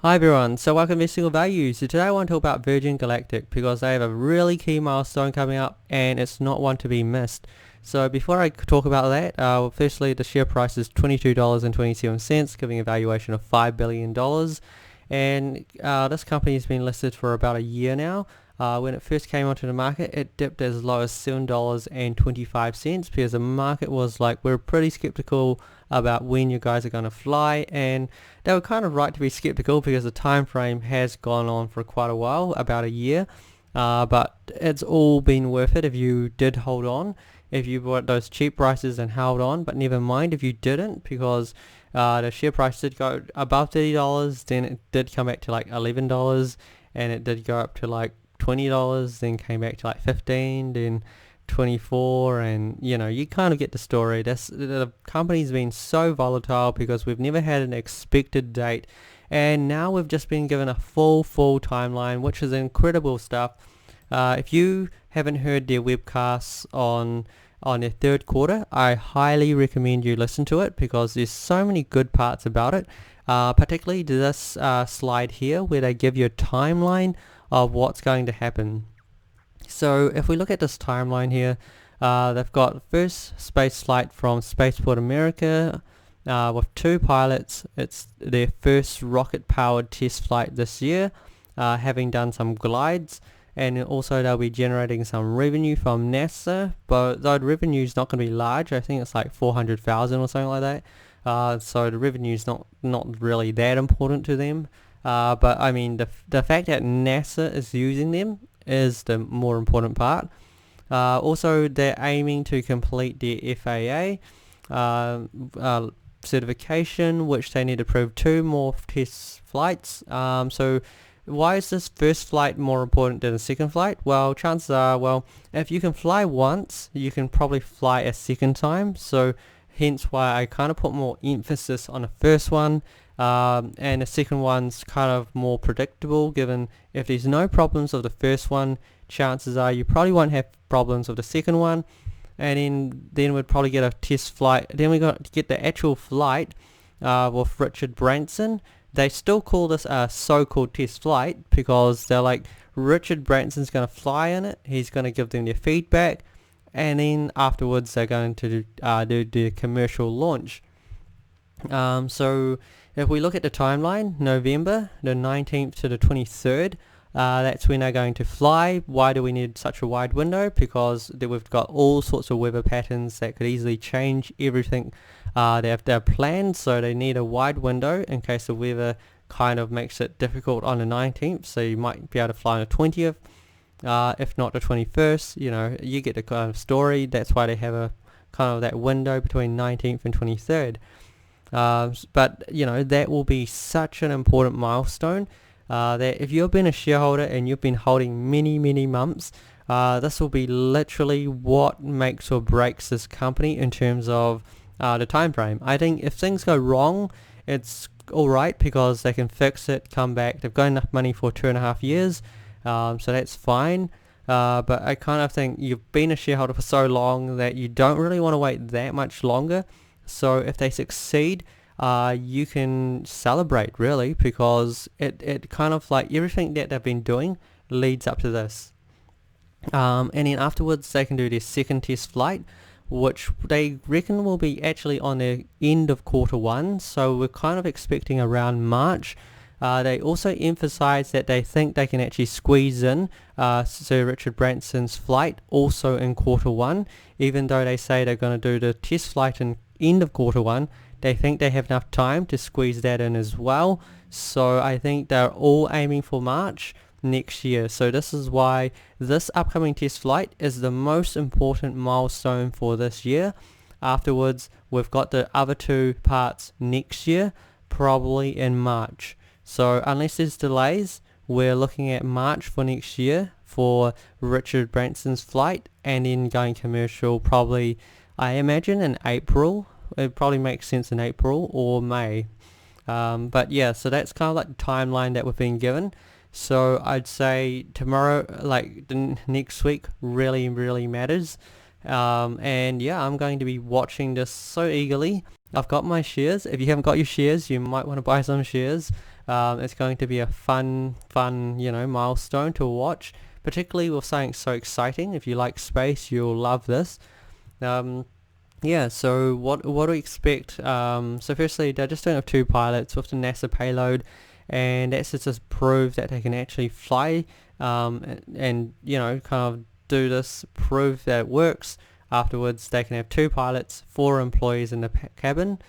Hi everyone, so welcome to Single Value. So today I want to talk about Virgin Galactic because they have a really key milestone coming up and it's not one to be missed. So before I talk about that, firstly the share price is $22.27, giving a valuation of $5 billion. And this company has been listed for about a year now. When it first came onto the market, it dipped as low as $7.25 because the market was like, we're pretty skeptical about when you guys are going to fly, and they were kind of right to be skeptical because the time frame has gone on for quite a while, about a year. But it's all been worth it if you did hold on, if you bought those cheap prices and held on. But never mind if you didn't, because the share price did go above $30, then it did come back to like $11, and it did go up to like $20, then came back to like 15, then 24, and you kind of get the story. The company's been so volatile because we've never had an expected date, and now we've just been given a full timeline, which is incredible stuff. If you haven't heard their webcasts on their third quarter, I highly recommend you listen to it because there's so many good parts about it, particularly this slide here where they give you a timeline of what's going to happen. So if we look at this timeline here, they've got first space flight from Spaceport America with 2 pilots. It's their first rocket-powered test flight this year, having done some glides, and also they'll be generating some revenue from NASA, but though the revenue is not going to be large, I think it's like 400,000 or something like that. So the revenue is not really that important to them. But I mean, the fact that NASA is using them is the more important part. Also, they're aiming to complete their FAA certification, which they need to prove 2 more test flights. So why is this first flight more important than the second flight? Well, chances are, if you can fly once, you can probably fly a second time. So hence why I kind of put more emphasis on the first one. And the second one's kind of more predictable, given if there's no problems of the first one, chances are you probably won't have problems of the second one, and then we'd probably get a test flight. Then we got to get the actual flight with Richard Branson. They still call this a so-called test flight because they're like, Richard Branson's going to fly in it, he's going to give them their feedback, and then afterwards they're going to do the commercial launch. So if we look at the timeline, November the 19th to the 23rd, that's when they're going to fly. Why do we need such a wide window? Because we've got all sorts of weather patterns that could easily change everything they've planned, so they need a wide window in case the weather kind of makes it difficult on the 19th, so you might be able to fly on the 20th, if not the 21st. You get the kind of story. That's why they have a kind of that window between 19th and 23rd. But that will be such an important milestone that if you've been a shareholder and you've been holding many months, this will be literally what makes or breaks this company in terms of the time frame. I think if things go wrong, it's alright because they can fix it, come back. They've got enough money for 2.5 years, so that's fine. But I kind of think you've been a shareholder for so long that you don't really want to wait that much longer. So if they succeed, you can celebrate really, because it kind of like everything that they've been doing leads up to this. And then afterwards they can do their second test flight, which they reckon will be actually on the end of quarter 1. So we're kind of expecting around March. They also emphasize that they think they can actually squeeze in Sir Richard Branson's flight also in quarter 1, even though they say they're going to do the test flight in end of quarter 1. They think they have enough time to squeeze that in as well. So I think they're all aiming for March next year. So this is why this upcoming test flight is the most important milestone for this year. Afterwards, we've got the other 2 parts next year, probably in March. So unless there's delays, we're looking at March for next year for Richard Branson's flight, and then going commercial probably, I imagine, in April. It probably makes sense in April or May. But yeah, so that's kind of like the timeline that we've been given. So I'd say tomorrow, like the next week, really matters. And yeah, I'm going to be watching this so eagerly. I've got my shares. If you haven't got your shares, you might want to buy some shares. It's going to be a fun, milestone to watch, particularly with something so exciting. If you like space, you'll love this. So what do we expect? So firstly, they're just doing have 2 pilots with the NASA payload, and that's just prove that they can actually fly, and kind of do this, prove that it works. Afterwards, they can have 2 pilots, 4 employees in the cabin,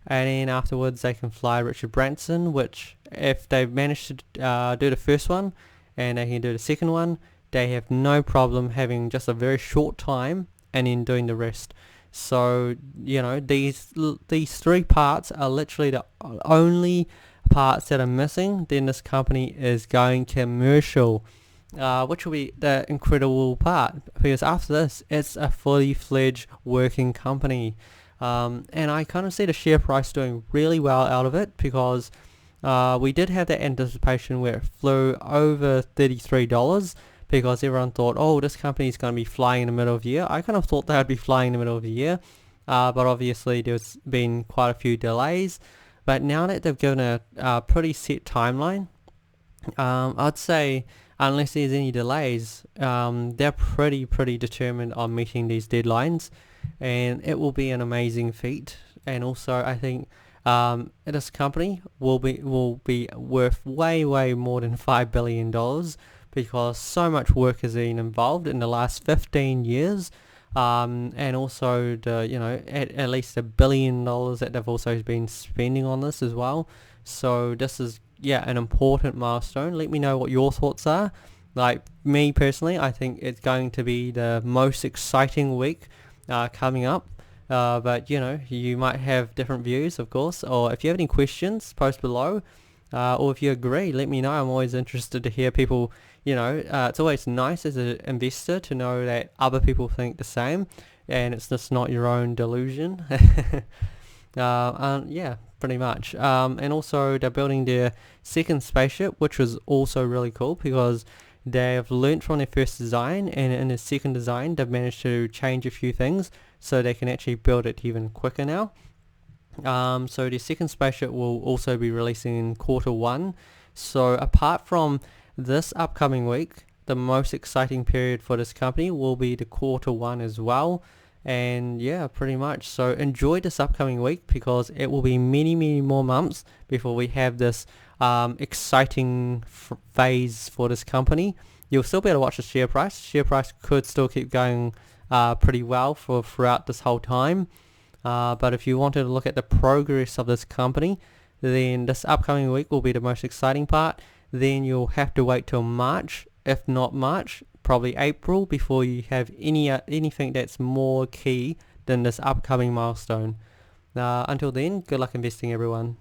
and then afterwards they can fly Richard Branson, which if they've managed to do the first one and they can do the second one, they have no problem having just a very short time and then doing the rest. So these 3 parts are literally the only parts that are missing. Then this company is going commercial, which will be the incredible part, because after this it's a fully fledged working company. And I kind of see the share price doing really well out of it, because we did have that anticipation where it flew over $33, because everyone thought, oh, this company is going to be flying in the middle of the year. I kind of thought they would be flying in the middle of the year, but obviously there's been quite a few delays. But now that they've given a pretty set timeline, I'd say unless there's any delays, they're pretty determined on meeting these deadlines, and it will be an amazing feat. And also I think this company will be worth way more than $5 billion, because so much work has been involved in the last 15 years, and also the at least $1 billion that they've also been spending on this as well. So this is an important milestone. Let me know what your thoughts are. Like me personally, I think it's going to be the most exciting week coming up. But you might have different views, of course, or if you have any questions, post below, or if you agree, let me know. I'm always interested to hear people. It's always nice as an investor to know that other people think the same, and it's just not your own delusion. Pretty much. And also they're building their second spaceship, which was also really cool, because they've learnt from their first design, and in their second design they've managed to change a few things so they can actually build it even quicker now. So the second spaceship will also be releasing in Q1. So apart from this upcoming week, the most exciting period for this company will be the Q1 as well. And pretty much. So enjoy this upcoming week, because it will be many more months before we have this exciting phase for this company. You'll still be able to watch the share price. Share price could still keep going pretty well throughout this whole time. But if you wanted to look at the progress of this company, then this upcoming week will be the most exciting part. Then you'll have to wait till March, if not March, probably April, before you have anything that's more key than this upcoming milestone. Until then, good luck investing, everyone.